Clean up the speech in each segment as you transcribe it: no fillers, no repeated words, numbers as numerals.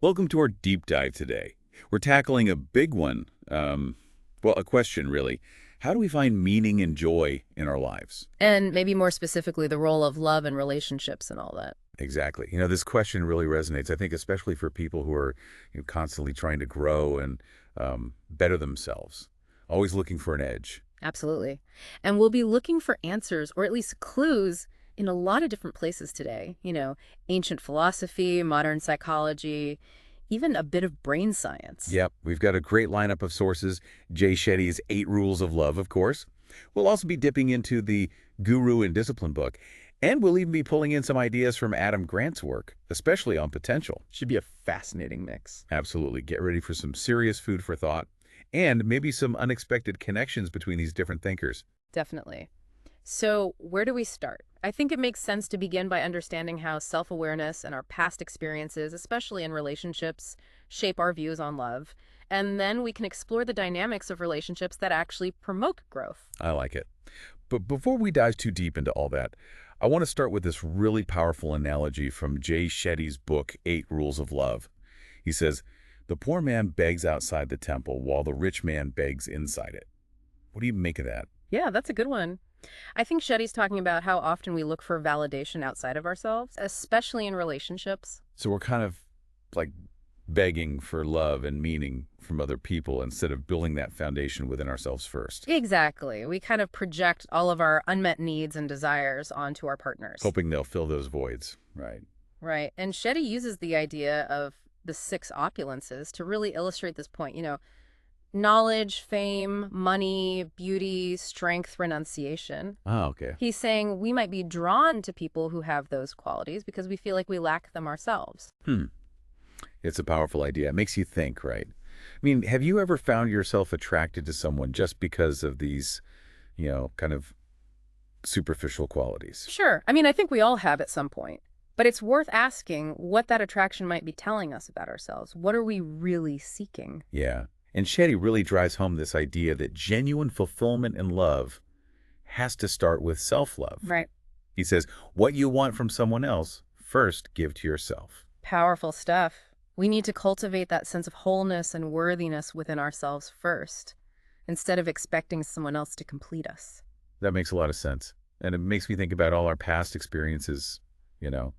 Welcome to our deep dive today. We're tackling a big one, a question really. How do we find meaning and joy in our lives? And maybe more specifically, the role of love and relationships and all that. Exactly. This question really resonates, I think, especially for people who are constantly trying to grow and better themselves, always looking for an edge. Absolutely. And we'll be looking for answers, or at least clues, in a lot of different places today. Ancient philosophy, modern psychology, even a bit of brain science. Yep, we've got a great lineup of sources. Jay Shetty's 8 Rules of Love, of course. We'll also be dipping into the Guru and Discipline book. And we'll even be pulling in some ideas from Adam Grant's work, especially on potential. Should be a fascinating mix. Absolutely. Get ready for some serious food for thought and maybe some unexpected connections between these different thinkers. Definitely. So, where do we start? I think it makes sense to begin by understanding how self-awareness and our past experiences, especially in relationships, shape our views on love. And then we can explore the dynamics of relationships that actually promote growth. I like it. But before we dive too deep into all that, I want to start with this really powerful analogy from Jay Shetty's book, 8 Rules of Love. He says, the poor man begs outside the temple while the rich man begs inside it. What do you make of that? Yeah, that's a good one. I think Shetty's talking about how often we look for validation outside of ourselves, especially in relationships. So we're kind of like begging for love and meaning from other people instead of building that foundation within ourselves first. Exactly. We kind of project all of our unmet needs and desires onto our partners. Hoping they'll fill those voids. Right. Right. And Shetty uses the idea of the six opulences to really illustrate this point. Knowledge, fame, money, beauty, strength, renunciation. Ah, okay. He's saying we might be drawn to people who have those qualities because we feel like we lack them ourselves. It's a powerful idea. It makes you think, right? I mean, have you ever found yourself attracted to someone just because of these, kind of superficial qualities? Sure. I think we all have at some point. But it's worth asking what that attraction might be telling us about ourselves. What are we really seeking? Yeah. And Shetty really drives home this idea that genuine fulfillment and love has to start with self-love. Right. He says, what you want from someone else, first give to yourself. Powerful stuff. We need to cultivate that sense of wholeness and worthiness within ourselves first, instead of expecting someone else to complete us. That makes a lot of sense. And it makes me think about all our past experiences, you know,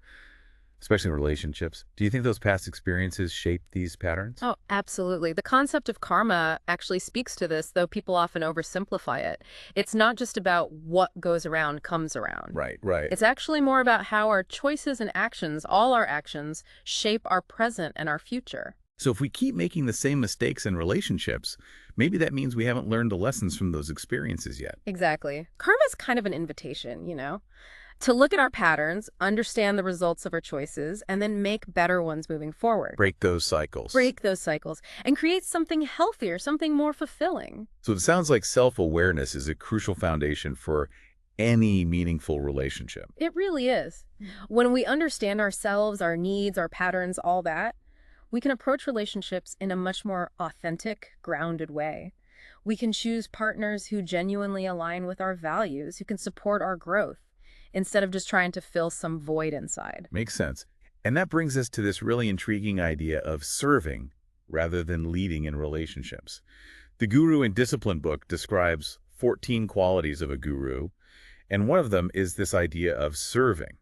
especially in relationships. Do you think those past experiences shape these patterns? Oh, absolutely. The concept of karma actually speaks to this, though people often oversimplify it. It's not just about what goes around comes around. Right, right. It's actually more about how our choices and actions, all our actions, shape our present and our future. So if we keep making the same mistakes in relationships, maybe that means we haven't learned the lessons from those experiences yet. Exactly. Karma is kind of an invitation, to look at our patterns, understand the results of our choices, and then make better ones moving forward. Break those cycles. Break those cycles and create something healthier, something more fulfilling. So it sounds like self-awareness is a crucial foundation for any meaningful relationship. It really is. When we understand ourselves, our needs, our patterns, all that, we can approach relationships in a much more authentic, grounded way. We can choose partners who genuinely align with our values, who can support our growth, instead of just trying to fill some void inside. Makes sense. And that brings us to this really intriguing idea of serving rather than leading in relationships. The Guru and Discipline book describes 14 qualities of a guru, and one of them is this idea of serving.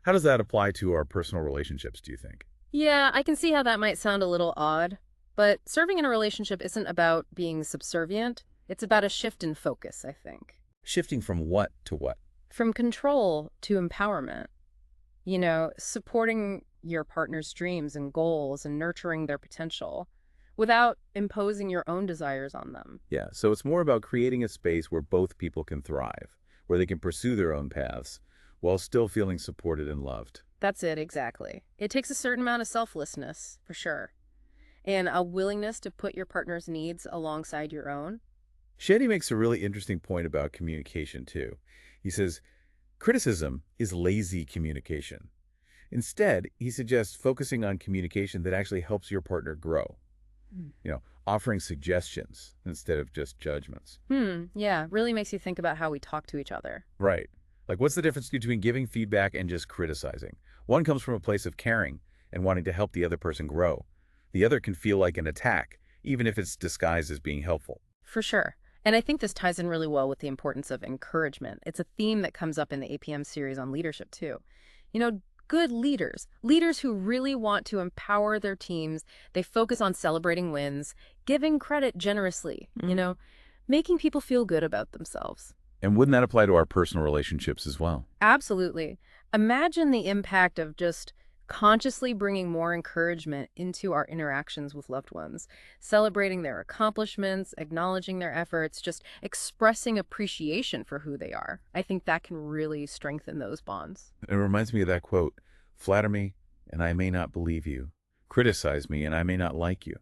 How does that apply to our personal relationships, do you think? Yeah, I can see how that might sound a little odd, but serving in a relationship isn't about being subservient. It's about a shift in focus, I think. Shifting from what to what? From control to empowerment. Supporting your partner's dreams and goals and nurturing their potential without imposing your own desires on them. Yeah, so it's more about creating a space where both people can thrive, where they can pursue their own paths while still feeling supported and loved. That's it, exactly. It takes a certain amount of selflessness, for sure, and a willingness to put your partner's needs alongside your own. Shetty makes a really interesting point about communication, too. He says, criticism is lazy communication. Instead, he suggests focusing on communication that actually helps your partner grow. Offering suggestions instead of just judgments. Yeah, really makes you think about how we talk to each other. Right. Like, what's the difference between giving feedback and just criticizing? One comes from a place of caring and wanting to help the other person grow. the other can feel like an attack, even if it's disguised as being helpful. For sure. And I think this ties in really well with the importance of encouragement. It's a theme that comes up in the APM series on leadership, too. You know, good leaders, leaders who really want to empower their teams, they focus on celebrating wins, giving credit generously, making people feel good about themselves. And wouldn't that apply to our personal relationships as well? Absolutely. Imagine the impact of just consciously bringing more encouragement into our interactions with loved ones, celebrating their accomplishments, acknowledging their efforts, just expressing appreciation for who they are. I think that can really strengthen those bonds. It reminds me of that quote, flatter me and I may not believe you. Criticize me and I may not like you.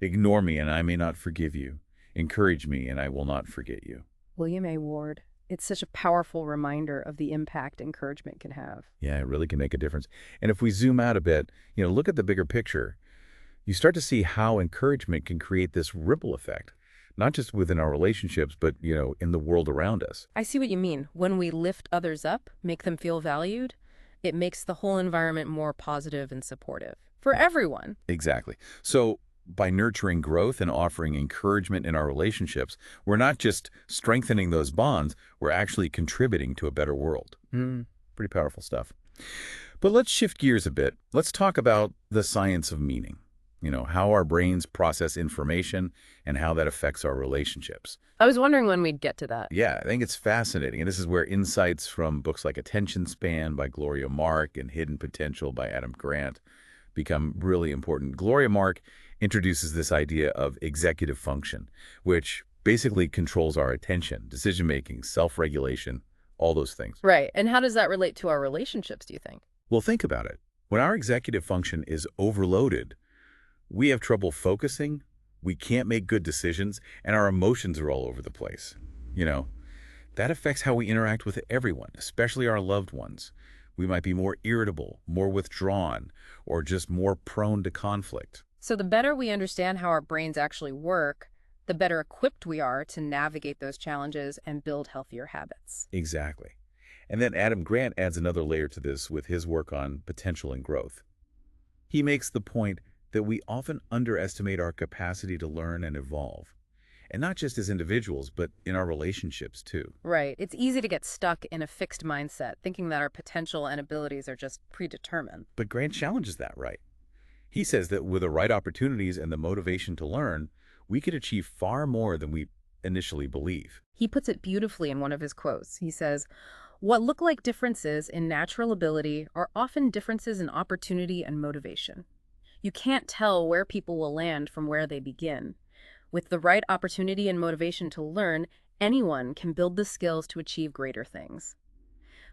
Ignore me and I may not forgive you. Encourage me and I will not forget you. William A. Ward. It's such a powerful reminder of the impact encouragement can have. Yeah, it really can make a difference. And if we zoom out a bit, look at the bigger picture, you start to see how encouragement can create this ripple effect, not just within our relationships, but, in the world around us. I see what you mean. When we lift others up, make them feel valued, it makes the whole environment more positive and supportive for everyone. Exactly. So by nurturing growth and offering encouragement in our relationships, we're not just strengthening those bonds, we're actually contributing to a better world. Pretty powerful stuff. But let's shift gears a bit. Let's talk about the science of meaning. How our brains process information and how that affects our relationships. I was wondering when we'd get to that. Yeah, I think it's fascinating. And this is where insights from books like Attention Span by Gloria Mark and Hidden Potential by Adam Grant become really important. Gloria Mark introduces this idea of executive function, which basically controls our attention, decision-making, self-regulation, all those things. Right. And how does that relate to our relationships, do you think? Well, think about it. When our executive function is overloaded, we have trouble focusing, we can't make good decisions, and our emotions are all over the place. That affects how we interact with everyone, especially our loved ones. We might be more irritable, more withdrawn, or just more prone to conflict. So the better we understand how our brains actually work, the better equipped we are to navigate those challenges and build healthier habits. Exactly. And then Adam Grant adds another layer to this with his work on potential and growth. He makes the point that we often underestimate our capacity to learn and evolve. And not just as individuals, but in our relationships too. Right. It's easy to get stuck in a fixed mindset, thinking that our potential and abilities are just predetermined. But Grant challenges that, right? He says that with the right opportunities and the motivation to learn, we could achieve far more than we initially believe. He puts it beautifully in one of his quotes. He says, "What look like differences in natural ability are often differences in opportunity and motivation. You can't tell where people will land from where they begin. With the right opportunity and motivation to learn, anyone can build the skills to achieve greater things.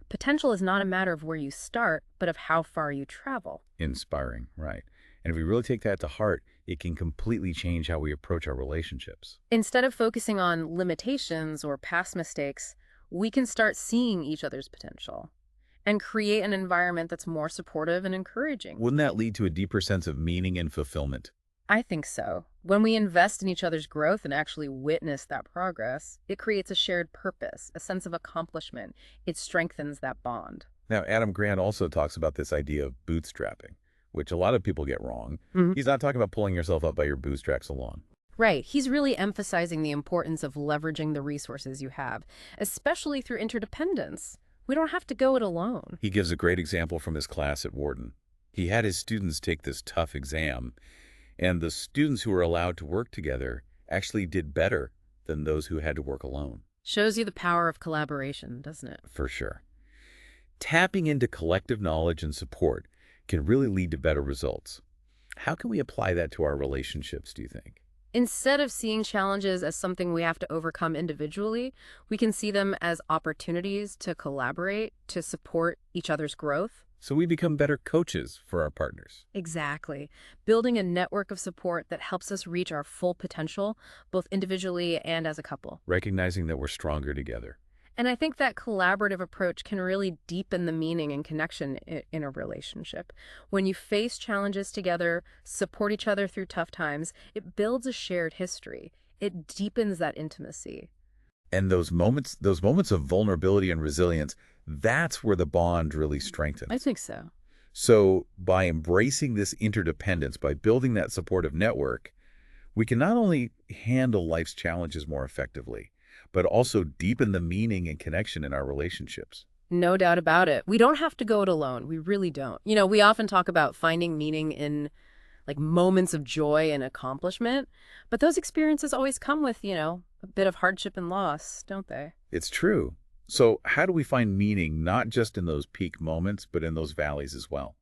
Potential is not a matter of where you start, but of how far you travel." Inspiring, right? And if we really take that to heart, it can completely change how we approach our relationships. Instead of focusing on limitations or past mistakes, we can start seeing each other's potential and create an environment that's more supportive and encouraging. Wouldn't that lead to a deeper sense of meaning and fulfillment? I think so. When we invest in each other's growth and actually witness that progress, it creates a shared purpose, a sense of accomplishment. It strengthens that bond. Now, Adam Grant also talks about this idea of bootstrapping, which a lot of people get wrong. He's not talking about pulling yourself up by your bootstraps alone. Right. He's really emphasizing the importance of leveraging the resources you have, especially through interdependence. We don't have to go it alone. He gives a great example from his class at Wharton. He had his students take this tough exam, and the students who were allowed to work together actually did better than those who had to work alone. Shows you the power of collaboration, doesn't it? For sure. Tapping into collective knowledge and support can really lead to better results. How can we apply that to our relationships, do you think? Instead of seeing challenges as something we have to overcome individually, we can see them as opportunities to collaborate, to support each other's growth. So we become better coaches for our partners. Exactly. Building a network of support that helps us reach our full potential, both individually and as a couple. Recognizing that we're stronger together. And I think that collaborative approach can really deepen the meaning and connection in a relationship. When you face challenges together, support each other through tough times, it builds a shared history. It deepens that intimacy. And those moments of vulnerability and resilience, that's where the bond really strengthens. I think so. So by embracing this interdependence, by building that supportive network, we can not only handle life's challenges more effectively, but also deepen the meaning and connection in our relationships. No doubt about it. We don't have to go it alone. We really don't. We often talk about finding meaning in like moments of joy and accomplishment, but those experiences always come with, a bit of hardship and loss, don't they? It's true. So how do we find meaning not just in those peak moments, but in those valleys as well?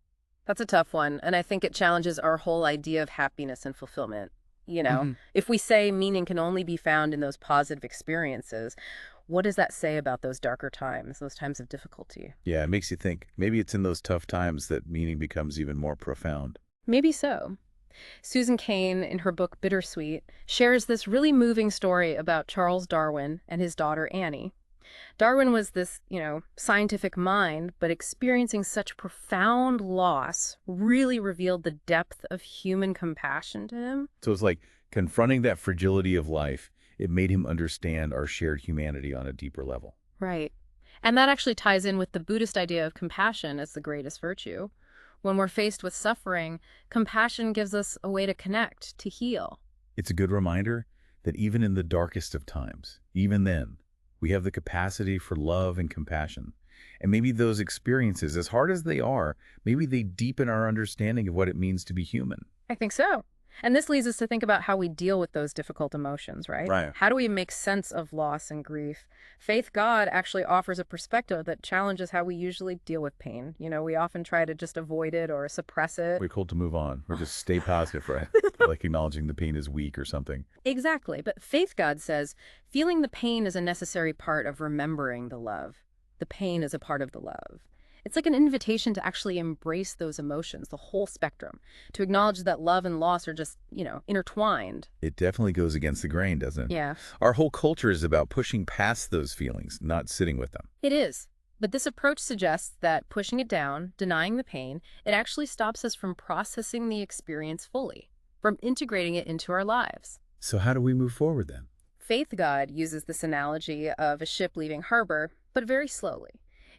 That's a tough one, and I think it challenges our whole idea of happiness and fulfillment. Hmm. If we say meaning can only be found in those positive experiences, what does that say about those darker times, those times of difficulty? Yeah, it makes you think. Maybe it's in those tough times that meaning becomes even more profound. Maybe so. Susan Cain, in her book Bittersweet, shares this really moving story about Charles Darwin and his daughter Annie. Darwin was this, scientific mind, but experiencing such profound loss really revealed the depth of human compassion to him. So it's like confronting that fragility of life. It made him understand our shared humanity on a deeper level. Right. And that actually ties in with the Buddhist idea of compassion as the greatest virtue. When we're faced with suffering, compassion gives us a way to connect, to heal. It's a good reminder that even in the darkest of times, even then, we have the capacity for love and compassion. And maybe those experiences, as hard as they are, maybe they deepen our understanding of what it means to be human. I think so. And this leads us to think about how we deal with those difficult emotions, right? Right. How do we make sense of loss and grief? Faith God actually offers a perspective that challenges how we usually deal with pain. We often try to just avoid it or suppress it. We're told to move on or just stay positive, right? Like acknowledging the pain is weak or something. Exactly. But Faith God says feeling the pain is a necessary part of remembering the love. The pain is a part of the love. It's like an invitation to actually embrace those emotions, the whole spectrum, to acknowledge that love and loss are just, intertwined. It definitely goes against the grain, doesn't it? Yeah, Our whole culture is about pushing past those feelings, not sitting with them. it is. But this approach suggests that pushing it down, denying the pain, it actually stops us from processing the experience fully, from integrating it into our lives. So how do we move forward then? Faith God uses this analogy of a ship leaving harbor, but very slowly.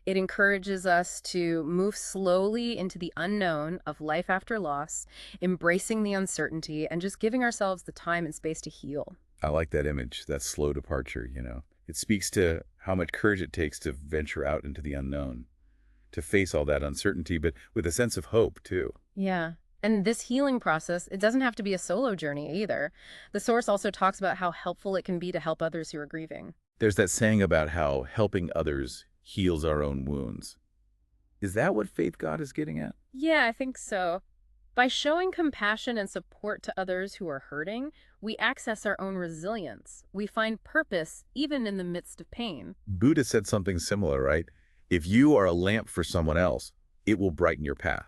It encourages us to move slowly into the unknown of life after loss, embracing the uncertainty, and just giving ourselves the time and space to heal. I like that image, that slow departure, It speaks to how much courage it takes to venture out into the unknown, to face all that uncertainty, but with a sense of hope, too. Yeah. And this healing process, it doesn't have to be a solo journey either. The source also talks about how helpful it can be to help others who are grieving. There's that saying about how helping others heals our own wounds. Is that what faith God is getting at? Yeah, I think so. By showing compassion and support to others who are hurting, we access our own resilience. We find purpose even in the midst of pain. Buddha said something similar, right? If you are a lamp for someone else, it will brighten your path.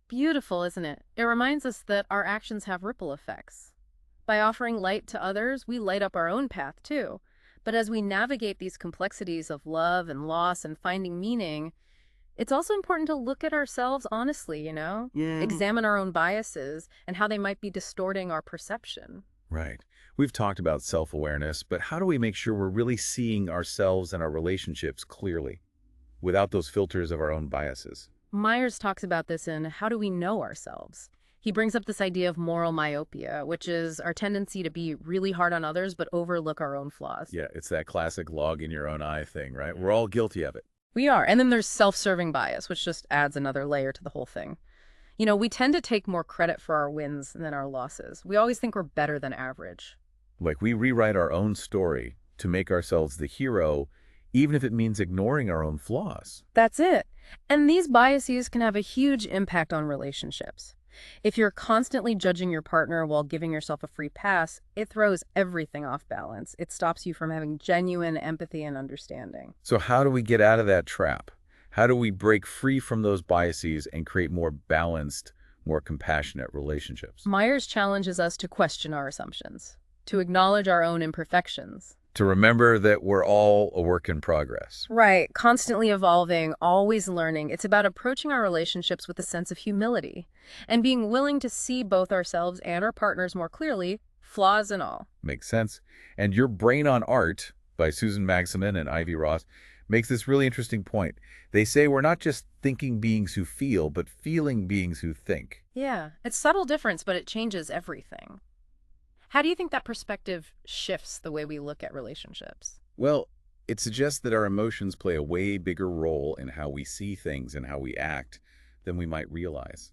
Beautiful, isn't it? It reminds us that our actions have ripple effects. By offering light to others, we light up our own path too. But as we navigate these complexities of love and loss and finding meaning, it's also important to look at ourselves honestly. Yeah. Examine our own biases and how they might be distorting our perception. Right. We've talked about self-awareness, but how do we make sure we're really seeing ourselves and our relationships clearly, without those filters of our own biases? Myers talks about this in How Do We Know Ourselves? He brings up this idea of moral myopia, which is our tendency to be really hard on others but overlook our own flaws. Yeah, it's that classic log in your own eye thing, right? We're all guilty of it. We are. And then there's self-serving bias, which just adds another layer to the whole thing. We tend to take more credit for our wins than our losses. We always think we're better than average. Like we rewrite our own story to make ourselves the hero, even if it means ignoring our own flaws. That's it. And these biases can have a huge impact on relationships. If you're constantly judging your partner while giving yourself a free pass, it throws everything off balance. It stops you from having genuine empathy and understanding. So how do we get out of that trap? How do we break free from those biases and create more balanced, more compassionate relationships? Myers challenges us to question our assumptions, to acknowledge our own imperfections. To remember that we're all a work in progress. Right, constantly evolving, always learning. It's about approaching our relationships with a sense of humility and being willing to see both ourselves and our partners more clearly, flaws and all. Makes sense. And Your Brain on Art by Susan Magsamen and Ivy Ross makes this really interesting point. They say we're not just thinking beings who feel, but feeling beings who think. Yeah, it's subtle difference, but it changes everything. How do you think that perspective shifts the way we look at relationships? Well, it suggests that our emotions play a way bigger role in how we see things and how we act than we might realize.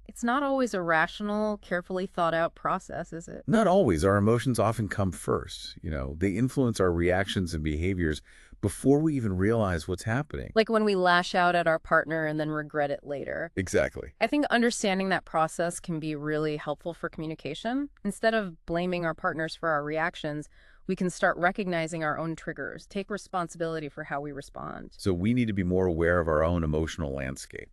It's not always a rational, carefully thought out process, is it? Not always. Our emotions often come first. They influence our reactions and behaviors before we even realize what's happening. Like when we lash out at our partner and then regret it later. Exactly. I think understanding that process can be really helpful for communication. Instead of blaming our partners for our reactions, we can start recognizing our own triggers, take responsibility for how we respond. So we need to be more aware of our own emotional landscape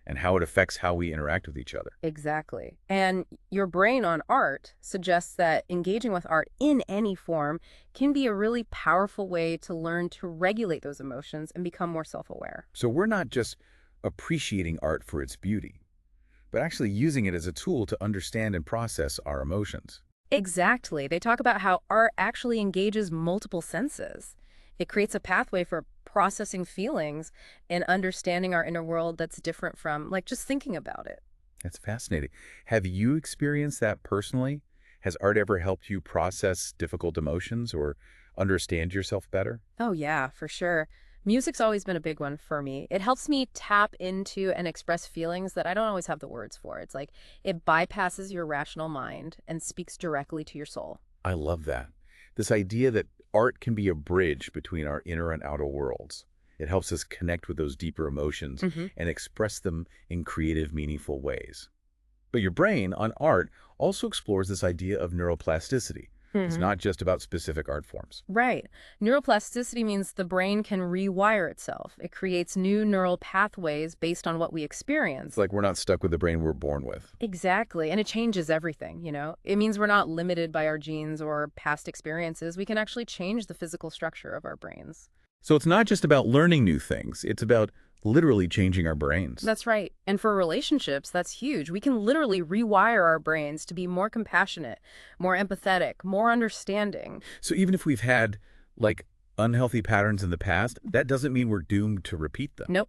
and how it affects how we interact with each other. Exactly. And your brain on art suggests that engaging with art in any form can be a really powerful way to learn to regulate those emotions and become more self-aware. So we're not just appreciating art for its beauty, but actually using it as a tool to understand and process our emotions. Exactly. They talk about how art actually engages multiple senses. It creates a pathway for processing feelings and understanding our inner world that's different from, like, just thinking about it. That's fascinating. Have you experienced that personally? Has art ever helped you process difficult emotions or understand yourself better? Oh, yeah, for sure. Music's always been a big one for me. It helps me tap into and express feelings that I don't always have the words for. It's like it bypasses your rational mind and speaks directly to your soul. I love that. This idea that art can be a bridge between our inner and outer worlds. It helps us connect with those deeper emotions and express them in creative, meaningful ways. But your brain on art also explores this idea of neuroplasticity. It's not just about specific art forms. Right. Neuroplasticity means the brain can rewire itself. It creates new neural pathways based on what we experience. It's like we're not stuck with the brain we're born with. Exactly. And it changes everything, you know? It means we're not limited by our genes or past experiences. We can actually change the physical structure of our brains. So it's not just about learning new things. It's about literally changing our brains. That's right. And for relationships, that's huge. We can literally rewire our brains to be more compassionate, more empathetic, more understanding. So even if we've had, like, unhealthy patterns in the past, that doesn't mean we're doomed to repeat them. Nope.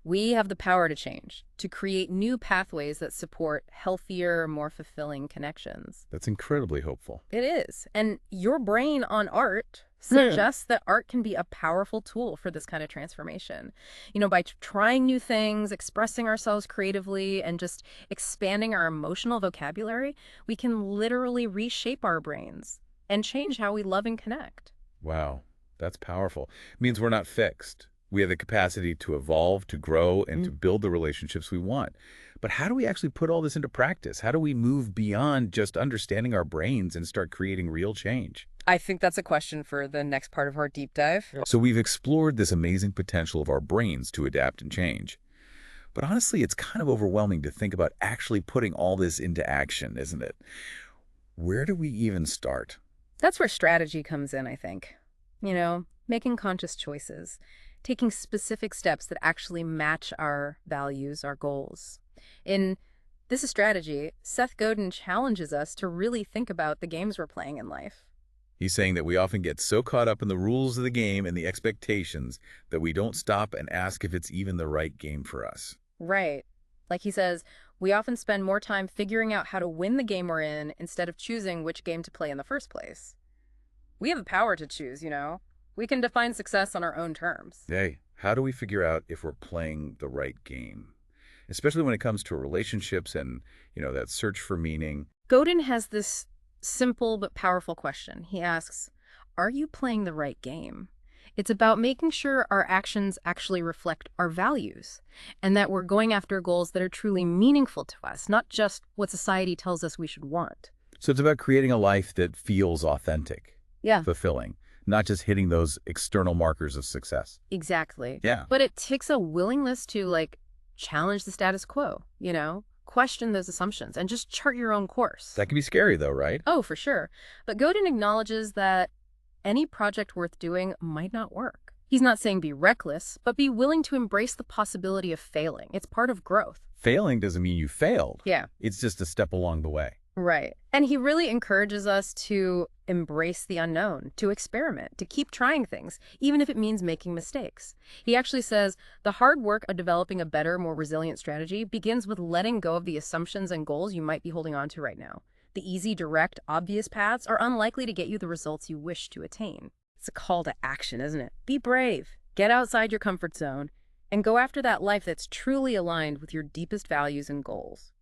We have the power to change, to create new pathways that support healthier, more fulfilling connections. That's incredibly hopeful. It is. And your brain on art suggests that art can be a powerful tool for this kind of transformation. You know, by trying new things, expressing ourselves creatively, and just expanding our emotional vocabulary, we can literally reshape our brains and change how we love and connect. Wow, that's powerful. It means we're not fixed. We have the capacity to evolve, to grow, and to build the relationships we want. But how do we actually put all this into practice? How do we move beyond just understanding our brains and start creating real change? I think that's a question for the next part of our deep dive. So we've explored this amazing potential of our brains to adapt and change. But honestly, it's kind of overwhelming to think about actually putting all this into action, isn't it? Where do we even start? That's where strategy comes in, I think. You know, making conscious choices, taking specific steps that actually match our values, our goals. In This is Strategy, Seth Godin challenges us to really think about the games we're playing in life. He's saying that we often get so caught up in the rules of the game and the expectations that we don't stop and ask if it's even the right game for us. Right. Like he says, we often spend more time figuring out how to win the game we're in instead of choosing which game to play in the first place. We have the power to choose, you know. We can define success on our own terms. Hey, how do we figure out if we're playing the right game? Especially when it comes to relationships and, that search for meaning. Godin has this simple but powerful question. He asks, are you playing the right game? It's about making sure our actions actually reflect our values and that we're going after goals that are truly meaningful to us, not just what society tells us we should want. So it's about creating a life that feels authentic, fulfilling, not just hitting those external markers of success. Exactly. Yeah. But it takes a willingness to, challenge the status quo, question those assumptions and just chart your own course. That can be scary though, right? Oh, for sure. But Godin acknowledges that any project worth doing might not work. He's not saying be reckless, but be willing to embrace the possibility of failing. It's part of growth. Failing doesn't mean you failed. Yeah. It's just a step along the way. Right. And he really encourages us to embrace the unknown, to experiment, to keep trying things, even if it means making mistakes. He actually says the hard work of developing a better, more resilient strategy begins with letting go of the assumptions and goals you might be holding on to right now. The easy, direct, obvious paths are unlikely to get you the results you wish to attain. It's a call to action, isn't it? Be brave, get outside your comfort zone, and go after that life that's truly aligned with your deepest values and goals.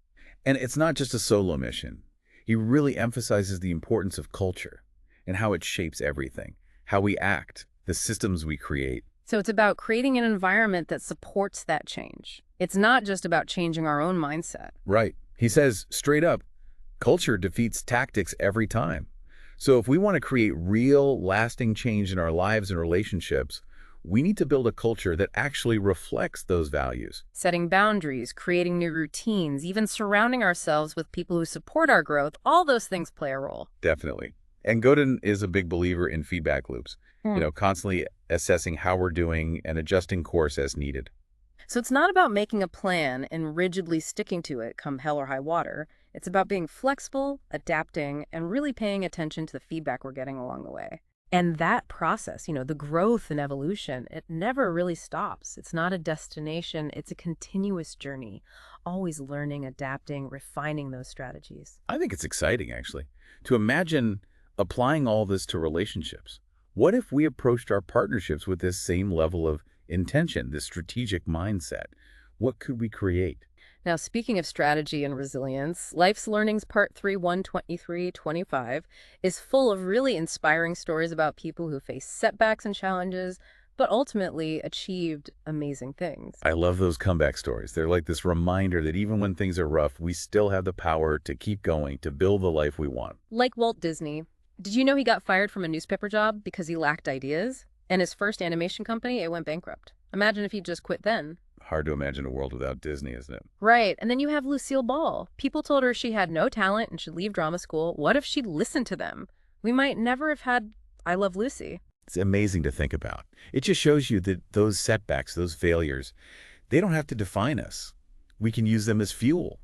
And it's not just a solo mission. He really emphasizes the importance of culture and how it shapes everything, how we act, the systems we create. So it's about creating an environment that supports that change. It's not just about changing our own mindset. Right. He says straight up, culture defeats tactics every time. So if we want to create real, lasting change in our lives and relationships, we need to build a culture that actually reflects those values. Setting boundaries, creating new routines, even surrounding ourselves with people who support our growth, all those things play a role. Definitely. And Godin is a big believer in feedback loops, Hmm. constantly assessing how we're doing and adjusting course as needed. So it's not about making a plan and rigidly sticking to it come hell or high water. It's about being flexible, adapting, and really paying attention to the feedback we're getting along the way. And that process, the growth and evolution, it never really stops. It's not a destination, it's a continuous journey, always learning, adapting, refining those strategies. I think it's exciting, actually, to imagine applying all this to relationships. What if we approached our partnerships with this same level of intention, this strategic mindset? What could we create? Now, speaking of strategy and resilience, Life's Learnings Part 3, 123-25 is full of really inspiring stories about people who face setbacks and challenges, but ultimately achieved amazing things. I love those comeback stories. They're like this reminder that even when things are rough, we still have the power to keep going, to build the life we want. Like Walt Disney. Did you know he got fired from a newspaper job because he lacked ideas? And his first animation company, it went bankrupt. Imagine if he'd just quit then. Hard to imagine a world without Disney, isn't it? Right, and then you have Lucille Ball. People told her she had no talent and should leave drama school. What if she'd listened to them? We might never have had I Love Lucy. It's amazing to think about. It just shows you that those setbacks, those failures, they don't have to define us. We can use them as fuel,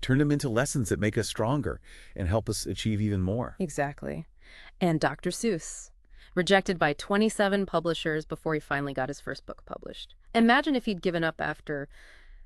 turn them into lessons that make us stronger and help us achieve even more. Exactly. And Dr. Seuss, rejected by 27 publishers before he finally got his first book published. Imagine if he'd given up after,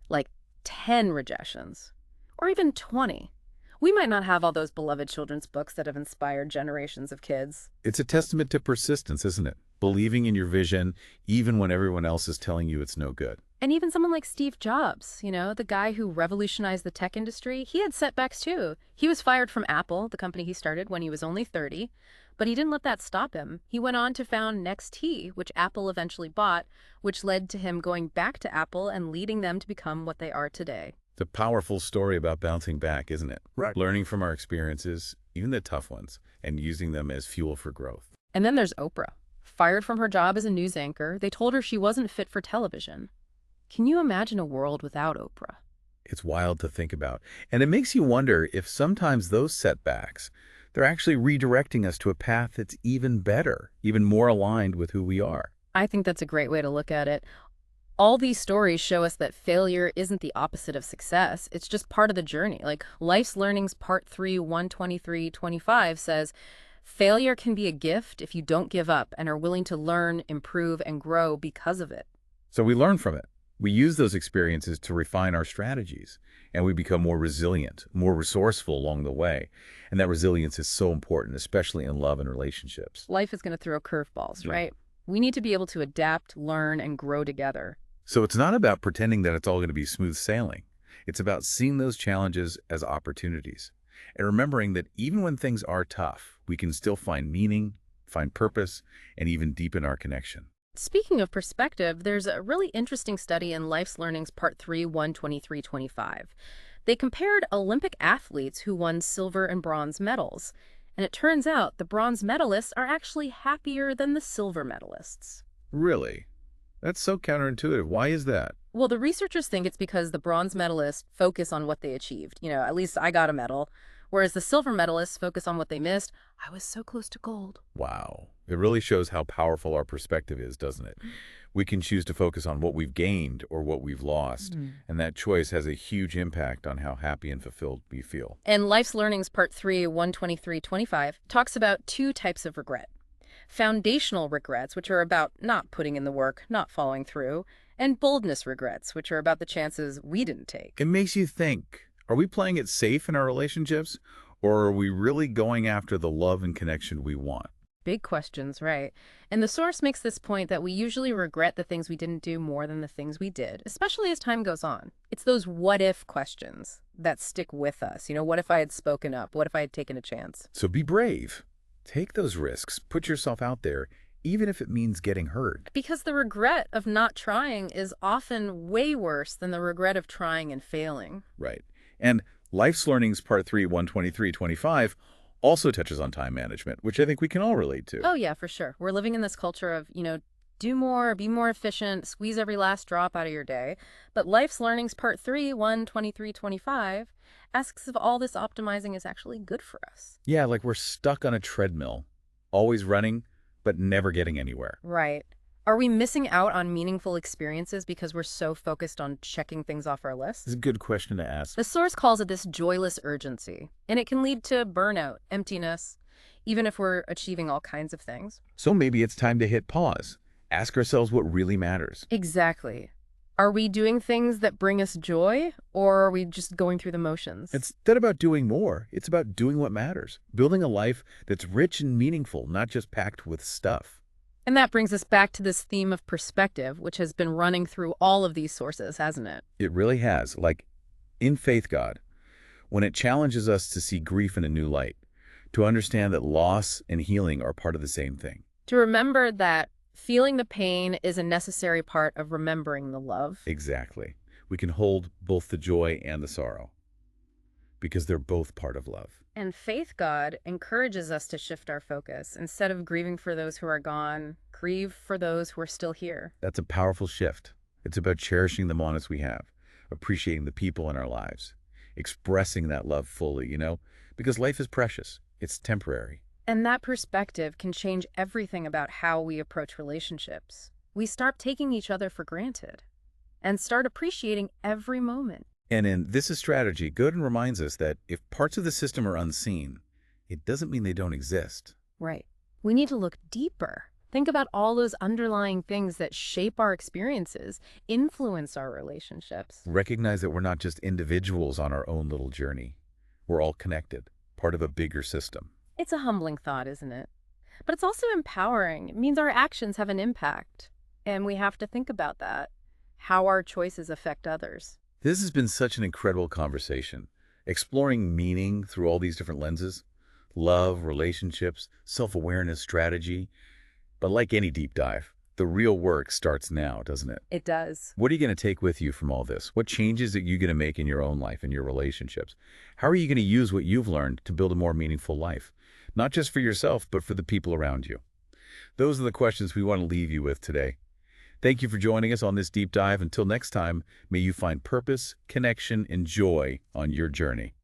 like, 10 rejections, or even 20. We might not have all those beloved children's books that have inspired generations of kids. It's a testament to persistence, isn't it? Believing in your vision, even when everyone else is telling you it's no good. And even someone like Steve Jobs, the guy who revolutionized the tech industry, he had setbacks too. He was fired from Apple, the company he started, when he was only 30. But he didn't let that stop him. He went on to found NextT, which Apple eventually bought, which led to him going back to Apple and leading them to become what they are today. It's a powerful story about bouncing back, isn't it? Right. Learning from our experiences, even the tough ones, and using them as fuel for growth. And then there's Oprah. Fired from her job as a news anchor, they told her she wasn't fit for television. Can you imagine a world without Oprah? It's wild to think about. And it makes you wonder if sometimes those setbacks, they're actually redirecting us to a path that's even better, even more aligned with who we are. I think that's a great way to look at it. All these stories show us that failure isn't the opposite of success. It's just part of the journey. Like Life's Learnings Part 3, 123-25 says, failure can be a gift if you don't give up and are willing to learn, improve, and grow because of it. So we learn from it. We use those experiences to refine our strategies, and we become more resilient, more resourceful along the way. And that resilience is so important, especially in love and relationships. Life is going to throw curveballs, Yeah. right? We need to be able to adapt, learn, and grow together. So it's not about pretending that it's all going to be smooth sailing. It's about seeing those challenges as opportunities and remembering that even when things are tough, we can still find meaning, find purpose, and even deepen our connection. Speaking of perspective, there's a really interesting study in Life's Learnings Part 3, 123-25. They compared Olympic athletes who won silver and bronze medals. And it turns out the bronze medalists are actually happier than the silver medalists. Really? That's so counterintuitive. Why is that? Well, the researchers think it's because the bronze medalists focus on what they achieved. At least I got a medal. Whereas the silver medalists focus on what they missed. I was so close to gold. Wow. It really shows how powerful our perspective is, doesn't it? We can choose to focus on what we've gained or what we've lost, and that choice has a huge impact on how happy and fulfilled we feel. And Life's Learnings Part 3, 123-25, talks about two types of regret. Foundational regrets, which are about not putting in the work, not following through, and boldness regrets, which are about the chances we didn't take. It makes you think, are we playing it safe in our relationships, or are we really going after the love and connection we want? Big questions, right? And the source makes this point that we usually regret the things we didn't do more than the things we did, especially as time goes on. It's those what-if questions that stick with us. What if I had spoken up? What if I had taken a chance? So be brave. Take those risks. Put yourself out there, even if it means getting hurt. Because the regret of not trying is often way worse than the regret of trying and failing. Right. And Life's Learnings Part 3, 123-25 also touches on time management, which I think we can all relate to. Oh, yeah, for sure. We're living in this culture of, do more, be more efficient, squeeze every last drop out of your day. But Life's Learnings Part 3, 123-25 asks if all this optimizing is actually good for us. Yeah, like we're stuck on a treadmill, always running, but never getting anywhere. Right. Are we missing out on meaningful experiences because we're so focused on checking things off our list? It's a good question to ask. The source calls it this joyless urgency, and it can lead to burnout, emptiness, even if we're achieving all kinds of things. So maybe it's time to hit pause. Ask ourselves what really matters. Exactly. Are we doing things that bring us joy, or are we just going through the motions? It's not about doing more. It's about doing what matters. Building a life that's rich and meaningful, not just packed with stuff. And that brings us back to this theme of perspective, which has been running through all of these sources, hasn't it? It really has. Like in Faith God, when it challenges us to see grief in a new light, to understand that loss and healing are part of the same thing. To remember that feeling the pain is a necessary part of remembering the love. Exactly. We can hold both the joy and the sorrow because they're both part of love. And Faith God encourages us to shift our focus. Instead of grieving for those who are gone, grieve for those who are still here. That's a powerful shift. It's about cherishing the moments we have, appreciating the people in our lives, expressing that love fully, because life is precious. It's temporary. And that perspective can change everything about how we approach relationships. We start taking each other for granted and start appreciating every moment. And in This is Strategy, Godin reminds us that if parts of the system are unseen, it doesn't mean they don't exist. Right. We need to look deeper. Think about all those underlying things that shape our experiences, influence our relationships. Recognize that we're not just individuals on our own little journey. We're all connected, part of a bigger system. It's a humbling thought, isn't it? But it's also empowering. It means our actions have an impact. And we have to think about that, how our choices affect others. This has been such an incredible conversation, exploring meaning through all these different lenses, love, relationships, self-awareness, strategy. But like any deep dive, the real work starts now, doesn't it? It does. What are you going to take with you from all this? What changes are you going to make in your own life and your relationships? How are you going to use what you've learned to build a more meaningful life? Not just for yourself, but for the people around you. Those are the questions we want to leave you with today. Thank you for joining us on this deep dive. Until next time, may you find purpose, connection, and joy on your journey.